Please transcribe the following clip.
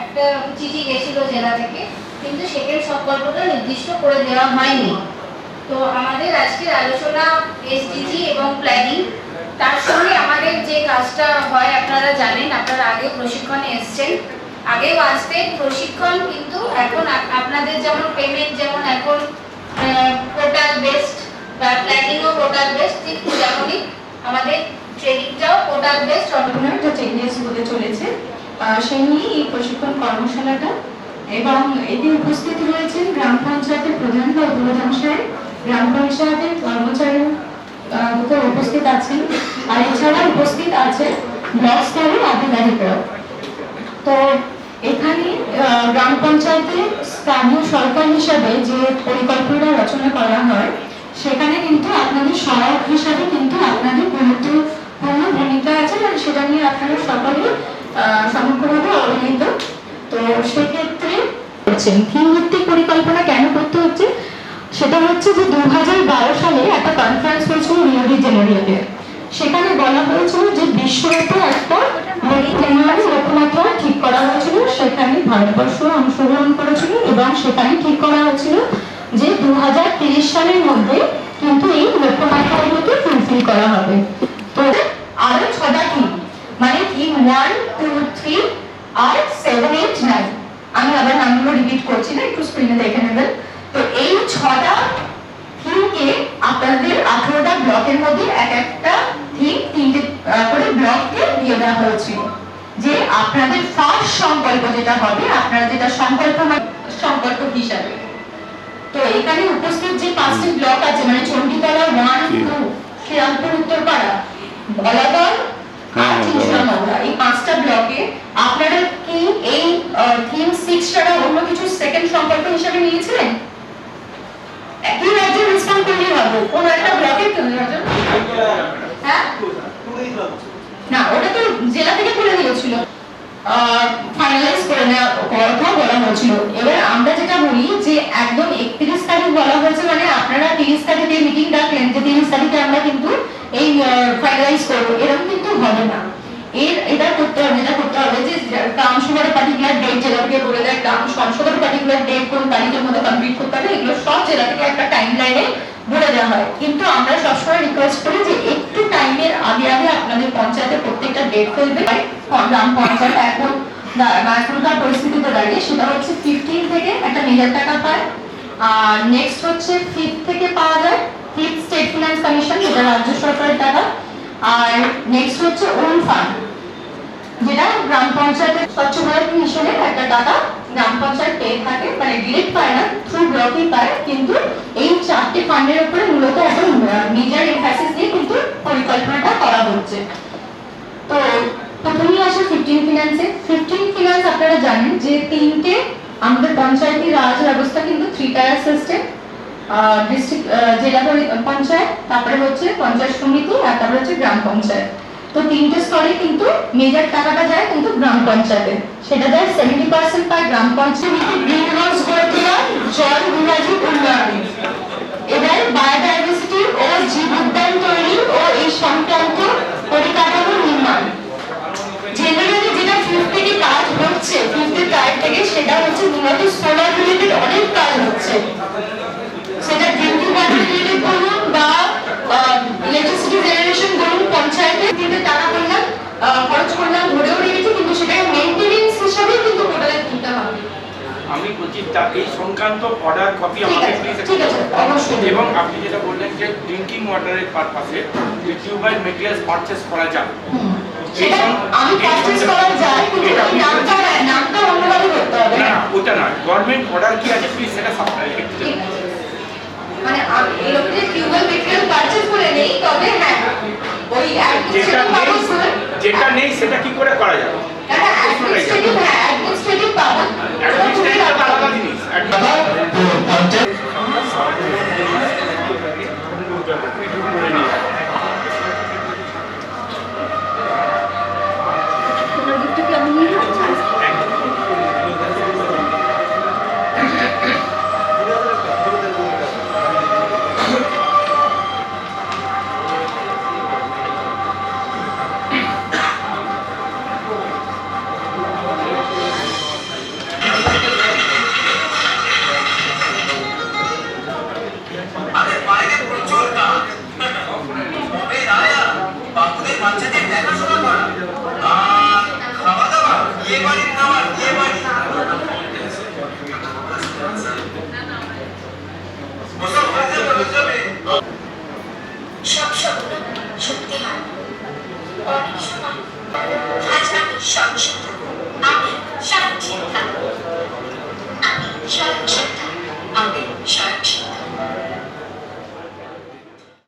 একটা চিঠি গেছিল জেলা থেকে, কিন্তু সেকেন্ড সংকল্পটা নির্দিষ্ট করে দেওয়া হয়নি। তো আমাদের আজকের আলোচনা এসডিজি এবং প্ল্যানিং, তার সঙ্গে আমাদের যে কাজটা হয় আপনারা জানেন, আপনারা আগে প্রশিক্ষণে এসছেন, আগেও আসতেন প্রশিক্ষণ, কিন্তু এখন আপনাদের যেমন পেমেন্ট যেমন এখন পোর্টাল বেসড বা প্ল্যানিংও পোর্টাল বেসড, ঠিক যেমনই আমাদের ট্রেনিংটাও পোর্টাল বেসড অটোমেটেড চেঞ্জেস হতে চলেছে। সেই নিয়ে এই প্রশিক্ষণ কর্মশালাটা। এবং এতে উপস্থিত রয়েছেন গ্রাম পঞ্চায়েতের প্রধান বা উপপ্রধান সাহেব, গ্রাম পঞ্চায়েতের কর্মচারী উপস্থিত আছেন, আর এছাড়া উপস্থিত আছে ব্লক স্তরের আধিকারিকরা। তো এখানে গ্রাম পঞ্চায়েতের স্থানীয় সরকার হিসাবে যে পরিকল্পনা রচনা করা হয়, সেখানে কিন্তু আপনাদের সহায়ক হিসাবে কিন্তু আপনাদের গুরুত্বপূর্ণ ভূমিকা আছে, আর সেটা নিয়ে আপনারা সকলে সমগ্রভাবে অবহিত। তো সেক্ষেত্রে থিম ভিত্তিক পরিকল্পনা কেন করতে হচ্ছে, সেটা হচ্ছে যে 2012 সালে একটা কনফারেন্স হয়েছিল রিও ডি জেনেরিওতে। সেখানে বলা হয়েছিল যে বিশ্বব্যাপী একটা লক্ষ্যমাত্রা ঠিক করা হয়েছিল, সেখানে ভারতবর্ষ অংশগ্রহণ করেছিল এবং সেখানে ঠিক করা হয়েছিল যে 2030 সালের মধ্যে কিন্তু এই লক্ষ্যমাত্রাগুলোকে ফুলফিল করা হবে। তো আরো 6টা থিম, মানে থিম 1, 2, 3 আর 7, 8, 9, আমি আবার নামগুলো রিপিট করছি না, একটু স্ক্রিনে দেখে নেবেন। তো এই 6টা থিমকে আপনাদের 18টা ব্লকের মধ্যে এক একটা থিম 3টে করে ব্লককে দিয়ে দেওয়া হয়েছিল, যে আপনাদের ফার্স্ট সংকল্প যেটা হবে, আপনারা যেটা সংকল্প হিসাবে। তো এখানে উপস্থিত যে 5টি ব্লক আছে, মানে চণ্ডীতলা 1, 2, শ্রীরামপুর উত্তরপাড়া, বলাগড় আর চিনচুড়া, এই 5টা ব্লকে আপনারা কি এই থিম 6 ছাড়া অন্য কিছু সেকেন্ড সংকল্প হিসাবে নিয়েছিলেন? একই রাজ্যে রেসপন্ড করলেই হবে, কোন একটা ব্লকে হ্যাঁ না, ওটা তো জেলা থেকে করে দিয়েছিল, ফাইনালাইজ করে নেওয়ার কথা বলা হয়েছিল। এবার আমরা যেটা বলি যে একদম 31 তারিখ বলা হয়েছে, মানে আপনারা 30 তারিখে মিটিং ডাকলেন যে 30 তারিখে আমরা কিন্তু এই ফাইনালাইজ করবো, এরকম কিন্তু হবে না। এটা করতে হবে যে গ্রাম সভার পার্টিকুলার ডেট জেলা থেকে বলে দেয়, গ্রাম সংসদের পার্টিকুলার ডেট কোন তারিখের মধ্যে কমপ্লিট করতে হবে, এগুলো সব জেলা থেকে একটা টাইম লাইনে বলে দেওয়া হয়। কিন্তু আমরা সবসময় রিকোয়েস্ট করি যে একটু টাইমের আগে আপনাদের পঞ্চায়েতের প্রত্যেকটা ডেট ফেলবে। গ্রাম পঞ্চায়েত এখনকার পরিস্থিতিতে দাঁড়িয়ে সেটা হচ্ছে 15 থেকে একটা মেজার টাকা পায়, আর নেক্সট হচ্ছে 5 থেকে পাওয়া যায় 5th স্টেট ফিনান্স কমিশন, যেটা রাজ্য সরকারের টাকা, আর নেক্সট হচ্ছে ওন ফান্ড, যেটা গ্রাম পঞ্চায়েতের স্বচ্ছ ভারত মিশনের একটা টাকা গ্রাম পঞ্চায়েত পেয়ে থাকে, মানে ডিরেক্ট পায় না, থ্রু ব্লকই পায়। কিন্তু এই 4টে ফান্ডের উপরে মূলত এখন মেজর এমফাসিস দিয়ে কিন্তু পরিকল্পনাটা করা হচ্ছে। তো প্রথমেই আসে 15 ফিনান্সে। 15 ফিনান্স আপনারা জানেন যে 3টে আমাদের পঞ্চায়েতি রাজ ব্যবস্থা কিন্তু 3 টায়ার সিস্টেম, ডিস্ট্রিক্ট জেলা পঞ্চায়েত, তারপরে হচ্ছে পঞ্চায়েত সমিতি, আর তারপরে হচ্ছে গ্রাম পঞ্চায়েত। তো 3টে স্তরে কিন্তু মেজর টাকাটা যায় কিন্তু গ্রাম পঞ্চায়েতে, সেটা যায় 70% পায় গ্রাম পঞ্চায়েত। গ্রিন হাউস গড়ে তোলা, জল বিভাজিত উন্নয়ন, এবার বায়োডাইভার্সিটি ও জীব উদ্যান তৈরি ও এই সংক্রান্ত পরিকাঠামো নির্মাণ। জেনারেলি যেটা 5th থেকে কাজ হচ্ছে, 5th টায়ার থেকে, সেটা হচ্ছে মূলত সোলার রিলেটেড অনেক কাজ হচ্ছে, সেটা ড্রিঙ্কিং ওয়াটার রিলেটেড বলুন বা ইলেকট্রিসিটি জেনারেশন বলুন, পঞ্চায়েতে কিন্তু টাকা করলাম খরচ করলাম ধরেও রেখেছি, কিন্তু সেটাকে মেইনটেনেন্স হিসাবে কিন্তু টোটালে দিতে হবে। আমি বলছি এই সংক্রান্ত অর্ডার কপি আমাকে প্লিজ, ঠিক আছে অবশ্যই। এবং আপনি যেটা বললেন যে ড্রিঙ্কিং ওয়াটারের পারপাসে যে টিউবওয়েল মেটেরিয়ালস পারচেজ করা যায়, সেটা আমি পারচেজ করা যায়, কিন্তু নামটা অন্যভাবে করতে হবে না, ওটা না, গভর্নমেন্ট অর্ডার কি আছে প্লিজ সেটা সাপ্লাই করতে হবে। মানে এরকম যে টিউবওয়েল মেটেরিয়াল পারচেজ করে নেই, তবে হ্যাঁ ওই যেটা নেই সেটা কি করে করা যাবে? অ্যাডমিনিস্ট্রেটিভ, হ্যাঁ অ্যাডমিনিস্ট্রেটিভ পাবো, অ্যাডমিনিস্ট্রেটিভ আলাদা জিনিস। অনেক সময় আজ আমি স্বয়ং সিদ্ধ, আমি স্বয়ং সিদ্ধ, আমি স্বয়ং সিদ্ধ।